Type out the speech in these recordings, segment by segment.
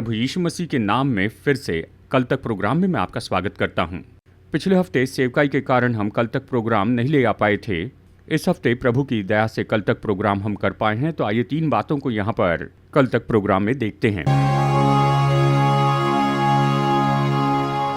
प्रभु यीशु मसीह के नाम में फिर से कल तक प्रोग्राम में मैं आपका स्वागत करता हूं। पिछले हफ्ते सेवकाई के कारण हम कल तक प्रोग्राम नहीं ले आ पाए थे। इस हफ्ते प्रभु की दया से कल तक प्रोग्राम हम कर पाए हैं। तो आइए 3 बातों को यहाँ पर कल तक प्रोग्राम में देखते हैं।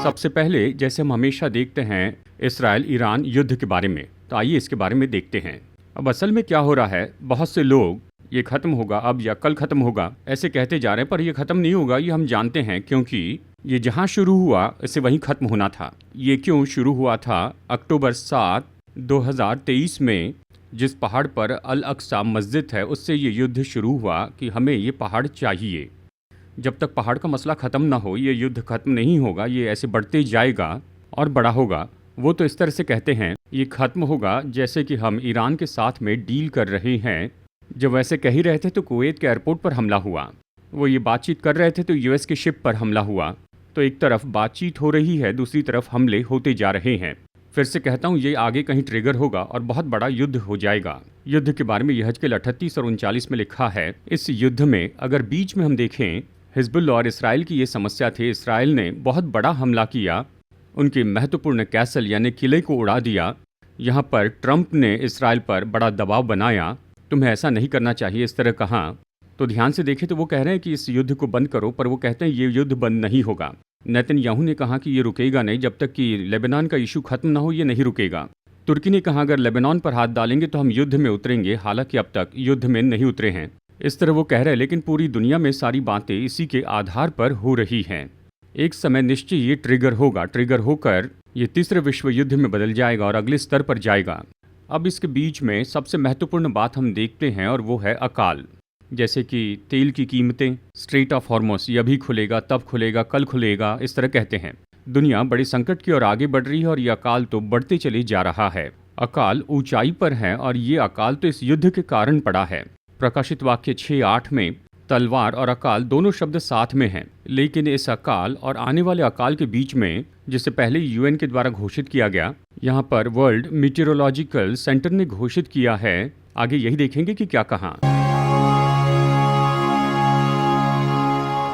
सबसे पहले जैसे हम हमेशा देखते हैं इस्राएल ईरान युद्ध के बारे में, तो आइए इसके बारे में देखते हैं। अब असल में क्या हो रहा है, बहुत से लोग ये खत्म होगा अब या कल खत्म होगा ऐसे कहते जा रहे हैं, पर ये खत्म नहीं होगा, ये हम जानते हैं, क्योंकि ये जहां शुरू हुआ इसे वहीं खत्म होना था। ये क्यों शुरू हुआ था? अक्टूबर 7, 2023 में जिस पहाड़ पर अल अक्सा मस्जिद है उससे ये युद्ध शुरू हुआ कि हमें ये पहाड़ चाहिए। जब तक पहाड़ का मसला ख़त्म ना हो ये युद्ध खत्म नहीं होगा, ये ऐसे बढ़ते जाएगा और बड़ा होगा। वो तो इस तरह से कहते हैं ये खत्म होगा जैसे कि हम ईरान के साथ में डील कर रहे हैं। जब वैसे कह ही रहे थे तो कुवैत के एयरपोर्ट पर हमला हुआ। वो ये बातचीत कर रहे थे तो यूएस के शिप पर हमला हुआ। तो एक तरफ बातचीत हो रही है, दूसरी तरफ हमले होते जा रहे हैं। फिर से कहता हूँ ये आगे कहीं ट्रिगर होगा और बहुत बड़ा युद्ध हो जाएगा। युद्ध के बारे में यहजकेल 38 और 39 में लिखा है। इस युद्ध में अगर बीच में हम देखें हिजबुल्लाह और इसराइल की ये समस्या थी। इसराइल ने बहुत बड़ा हमला किया, उनके महत्वपूर्ण कैसल यानी किले को उड़ा दिया। यहाँ पर ट्रंप ने इसराइल पर बड़ा दबाव बनाया, तुम्हें ऐसा नहीं करना चाहिए, इस तरह कहा। तो ध्यान से देखें तो वो कह रहे हैं कि इस युद्ध को बंद करो, पर वो कहते हैं ये युद्ध बंद नहीं होगा। नेतन्याहू ने कहा कि ये रुकेगा नहीं, जब तक कि लेबनान का इशू खत्म ना हो ये नहीं रुकेगा। तुर्की ने कहा अगर लेबनान पर हाथ डालेंगे तो हम युद्ध में उतरेंगे, हालांकि अब तक युद्ध में नहीं उतरे हैं। इस तरह वो कह रहे हैं, लेकिन पूरी दुनिया में सारी बातें इसी के आधार पर हो रही हैं। एक समय निश्चय ये ट्रिगर होगा, ट्रिगर होकर ये तीसरे विश्व युद्ध में बदल जाएगा और अगले स्तर पर जाएगा। अब इसके बीच में सबसे महत्वपूर्ण बात हम देखते हैं और वो है अकाल। जैसे कि तेल की कीमतें, स्ट्रेट ऑफ हॉर्मुज़ ये अभी खुलेगा, तब खुलेगा, कल खुलेगा, इस तरह कहते हैं। दुनिया बड़े संकट की ओर आगे बढ़ रही है और ये अकाल तो बढ़ते चले जा रहा है। अकाल ऊंचाई पर है और ये अकाल तो इस युद्ध के कारण पड़ा है। प्रकाशित वाक्य 6:8 में तलवार और अकाल दोनों शब्द साथ में हैं, लेकिन इस अकाल और आने वाले अकाल के बीच में, जिसे पहले यूएन के द्वारा घोषित किया गया, यहाँ पर वर्ल्ड मीटेरोलॉजिकल सेंटर ने घोषित किया है। आगे यही देखेंगे कि क्या कहा।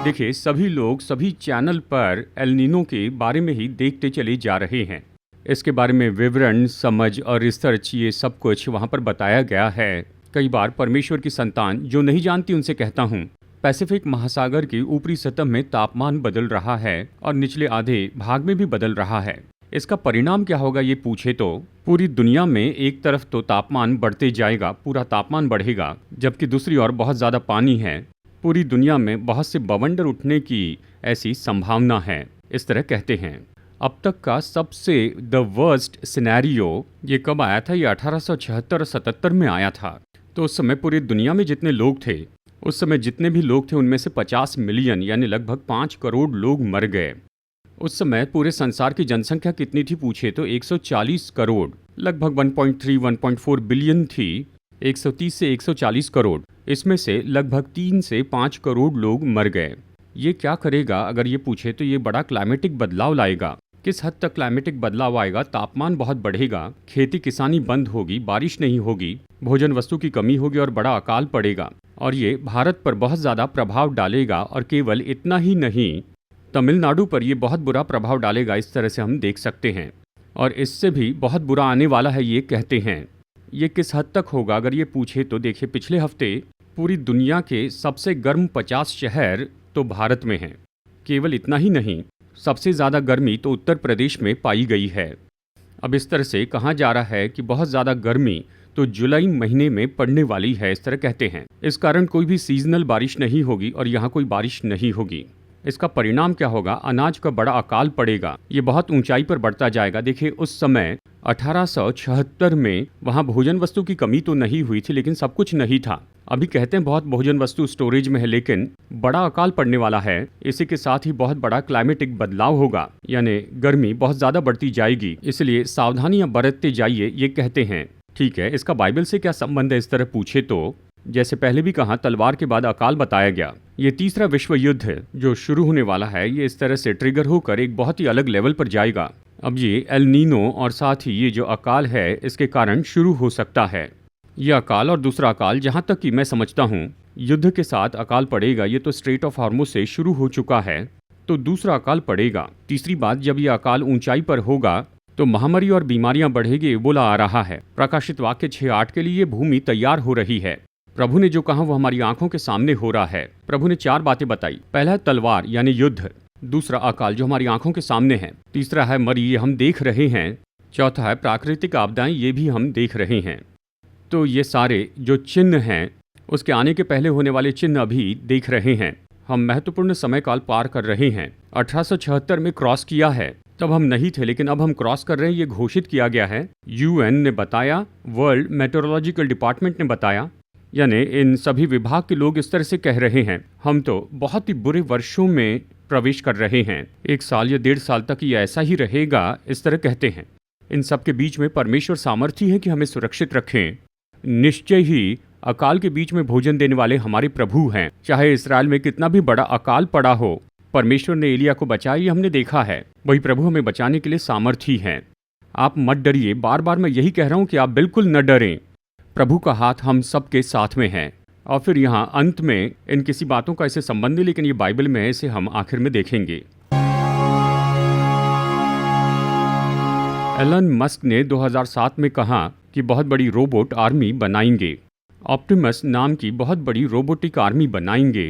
देखिए सभी लोग सभी चैनल पर एल नीनो के बारे में ही देखते चले जा रहे हैं। इसके बारे में विवरण, समझ और रिसर्च ये सब कुछ वहाँ पर बताया गया है। कई बार परमेश्वर की संतान जो नहीं जानती उनसे कहता हूँ, पैसिफिक महासागर की ऊपरी सतह में तापमान बदल रहा है और निचले आधे भाग में भी बदल रहा है। इसका परिणाम क्या होगा ये पूछे तो पूरी दुनिया में एक तरफ तो तापमान बढ़ते जाएगा, पूरा तापमान बढ़ेगा, जबकि दूसरी ओर बहुत ज़्यादा पानी है। पूरी दुनिया में बहुत से बवंडर उठने की ऐसी संभावना है, इस तरह कहते हैं। अब तक का सबसे द वर्स्ट सिनेरियो ये कब आया था? ये 1876-77 में आया था। तो उस समय पूरी दुनिया में जितने लोग थे, उस समय जितने भी लोग थे उनमें से 50 मिलियन यानी लगभग 5 करोड़ लोग मर गए। उस समय पूरे संसार की जनसंख्या कितनी थी पूछे तो 140 करोड़, लगभग 1.3-1.4 बिलियन थी। 130 से 140 करोड़, इसमें से लगभग 3 से 5 करोड़ लोग मर गए। ये क्या करेगा अगर ये पूछे तो ये बड़ा क्लाइमेटिक बदलाव लाएगा। किस हद तक क्लाइमेटिक बदलाव आएगा? तापमान बहुत बढ़ेगा, खेती किसानी बंद होगी, बारिश नहीं होगी, भोजन वस्तु की कमी होगी और बड़ा अकाल पड़ेगा। और ये भारत पर बहुत ज़्यादा प्रभाव डालेगा। और केवल इतना ही नहीं, तमिलनाडु पर ये बहुत बुरा प्रभाव डालेगा, इस तरह से हम देख सकते हैं। और इससे भी बहुत बुरा आने वाला है ये कहते हैं। ये किस हद तक होगा अगर ये पूछे तो देखिए पिछले हफ्ते पूरी दुनिया के सबसे गर्म 50 शहर तो भारत में हैं। केवल इतना ही नहीं, सबसे ज़्यादा गर्मी तो उत्तर प्रदेश में पाई गई है। अब इस तरह से कहा जा रहा है कि बहुत ज़्यादा गर्मी तो जुलाई महीने में पड़ने वाली है, इस तरह कहते हैं। इस कारण कोई भी सीजनल बारिश नहीं होगी और यहाँ कोई बारिश नहीं होगी। इसका परिणाम क्या होगा? अनाज का बड़ा अकाल पड़ेगा, ये बहुत ऊंचाई पर बढ़ता जाएगा। देखिए उस समय 1876 में वहाँ भोजन वस्तु की कमी तो नहीं हुई थी, लेकिन सब कुछ नहीं था। अभी कहते हैं बहुत भोजन वस्तु स्टोरेज में है, लेकिन बड़ा अकाल पड़ने वाला है। इसी के साथ ही बहुत बड़ा क्लाइमेटिक बदलाव होगा, यानी गर्मी बहुत ज़्यादा बढ़ती जाएगी। इसलिए सावधानियां बरतते जाइए, ये कहते हैं। ठीक है, इसका बाइबल से क्या संबंध है इस तरह पूछे तो जैसे पहले भी कहा, तलवार के बाद अकाल बताया गया। ये तीसरा विश्व युद्ध जो शुरू होने वाला है ये इस तरह से ट्रिगर होकर एक बहुत ही अलग लेवल पर जाएगा। अब ये एल नीनो और साथ ही ये जो अकाल है इसके कारण शुरू हो सकता है। यह अकाल और दूसरा अकाल, जहाँ तक कि मैं समझता हूँ युद्ध के साथ अकाल पड़ेगा, ये तो स्ट्रेट ऑफ हॉर्मुज से शुरू हो चुका है, तो दूसरा अकाल पड़ेगा। तीसरी बात, जब यह अकाल ऊंचाई पर होगा तो महामारी और बीमारियां बढ़ेगी, एबोला आ रहा है। प्रकाशित वाक्य 6:8 के लिए भूमि तैयार हो रही है। प्रभु ने जो कहा वो हमारी आंखों के सामने हो रहा है। प्रभु ने 4 बातें बताई। पहला है तलवार यानी युद्ध, दूसरा अकाल जो हमारी आंखों के सामने है, तीसरा है मरी, ये हम देख रहे हैं, चौथा है प्राकृतिक आपदाएं, ये भी हम देख रहे हैं। तो ये सारे जो चिन्ह हैं उसके आने के पहले होने वाले चिन्ह अभी देख रहे हैं। हम महत्वपूर्ण समय काल पार कर रहे हैं। 1876 में क्रॉस किया है, तब हम नहीं थे, लेकिन अब हम क्रॉस कर रहे हैं, ये घोषित किया गया है। UN ने बताया, वर्ल्ड मेट्रोलॉजिकल डिपार्टमेंट ने बताया, यानी इन सभी विभाग के लोग इस तरह से कह रहे हैं। हम तो बहुत ही बुरे वर्षों में प्रवेश कर रहे हैं। 1 साल या 1.5 साल तक ये ऐसा ही रहेगा, इस तरह कहते हैं। इन सब के बीच में परमेश्वर सामर्थी है कि हमें सुरक्षित रखें। निश्चय ही अकाल के बीच में भोजन देने वाले हमारे प्रभु हैं। चाहे इस्राएल में कितना भी बड़ा अकाल पड़ा हो, परमेश्वर ने एलिया को बचाया, ये हमने देखा है। वही प्रभु हमें बचाने के लिए सामर्थी हैं। आप मत डरिए, बार बार मैं यही कह रहा हूँ कि आप बिल्कुल न डरें। प्रभु का हाथ हम सबके साथ में है। और फिर यहाँ अंत में इन किसी बातों का ऐसे संबंध नहीं, लेकिन ये बाइबल में है, इसे हम आखिर में देखेंगे। एलन मस्क ने 2007 में कहा कि बहुत बड़ी रोबोट आर्मी बनाएंगे। ऑप्टिमस नाम की बहुत बड़ी रोबोटिक आर्मी बनाएंगे।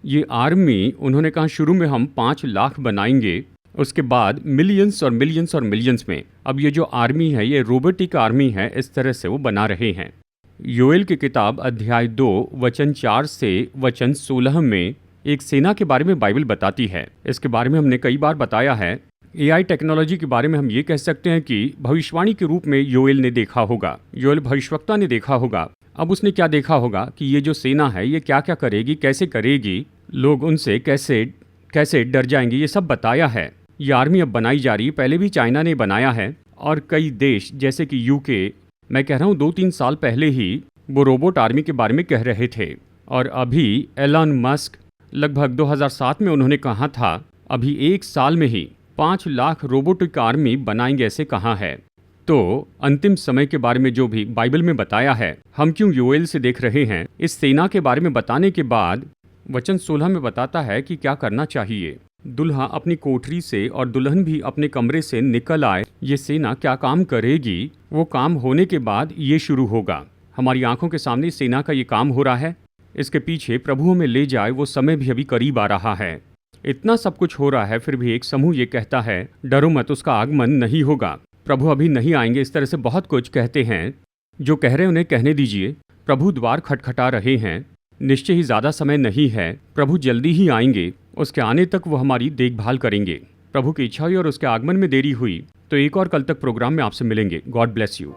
ये आर्मी, उन्होंने कहा शुरू में हम 5 लाख बनाएंगे, उसके बाद मिलियंस और मिलियंस और मिलियंस में। अब ये जो आर्मी है, ये रोबोटिक आर्मी है, इस तरह से वो बना रहे हैं। योएल की किताब अध्याय 2 वचन 4 से वचन 16 में एक सेना के बारे में बाइबल बताती है। इसके बारे में हमने कई बार बताया है। AI टेक्नोलॉजी के बारे में हम ये कह सकते हैं कि भविष्यवाणी के रूप में योएल ने देखा होगा, योएल भविष्यवक्ता ने देखा होगा। अब उसने क्या देखा होगा कि ये जो सेना है ये क्या क्या करेगी, कैसे करेगी, लोग उनसे कैसे कैसे डर जाएंगे, ये सब बताया है। ये आर्मी अब बनाई जा रही है, पहले भी चाइना ने बनाया है और कई देश जैसे कि UK, मैं कह रहा हूँ 2-3 साल पहले ही वो रोबोट आर्मी के बारे में कह रहे थे। और अभी एलन मस्क लगभग 2007 में उन्होंने कहा था, अभी 1 साल में ही 5 लाख रोबोटिक आर्मी बनाएंगे, ऐसे कहा है। तो अंतिम समय के बारे में जो भी बाइबल में बताया है, हम क्यों योएल से देख रहे हैं। इस सेना के बारे में बताने के बाद वचन 16 में बताता है कि क्या करना चाहिए। दुल्हा अपनी कोठरी से और दुल्हन भी अपने कमरे से निकल आए। ये सेना क्या काम करेगी, वो काम होने के बाद ये शुरू होगा। हमारी आंखों के सामने सेना का ये काम हो रहा है। इसके पीछे प्रभु हमें ले जाए, वो समय भी अभी करीब आ रहा है। इतना सब कुछ हो रहा है, फिर भी एक समूह ये कहता है डरो मत, उसका आगमन नहीं होगा, प्रभु अभी नहीं आएंगे। इस तरह से बहुत कुछ कहते हैं। जो कह रहे हैं उन्हें कहने दीजिए। प्रभु द्वार खटखटा रहे हैं। निश्चय ही ज़्यादा समय नहीं है, प्रभु जल्दी ही आएंगे। उसके आने तक वो हमारी देखभाल करेंगे। प्रभु की इच्छा हुई और उसके आगमन में देरी हुई तो एक और कल तक प्रोग्राम में आपसे मिलेंगे। God bless you.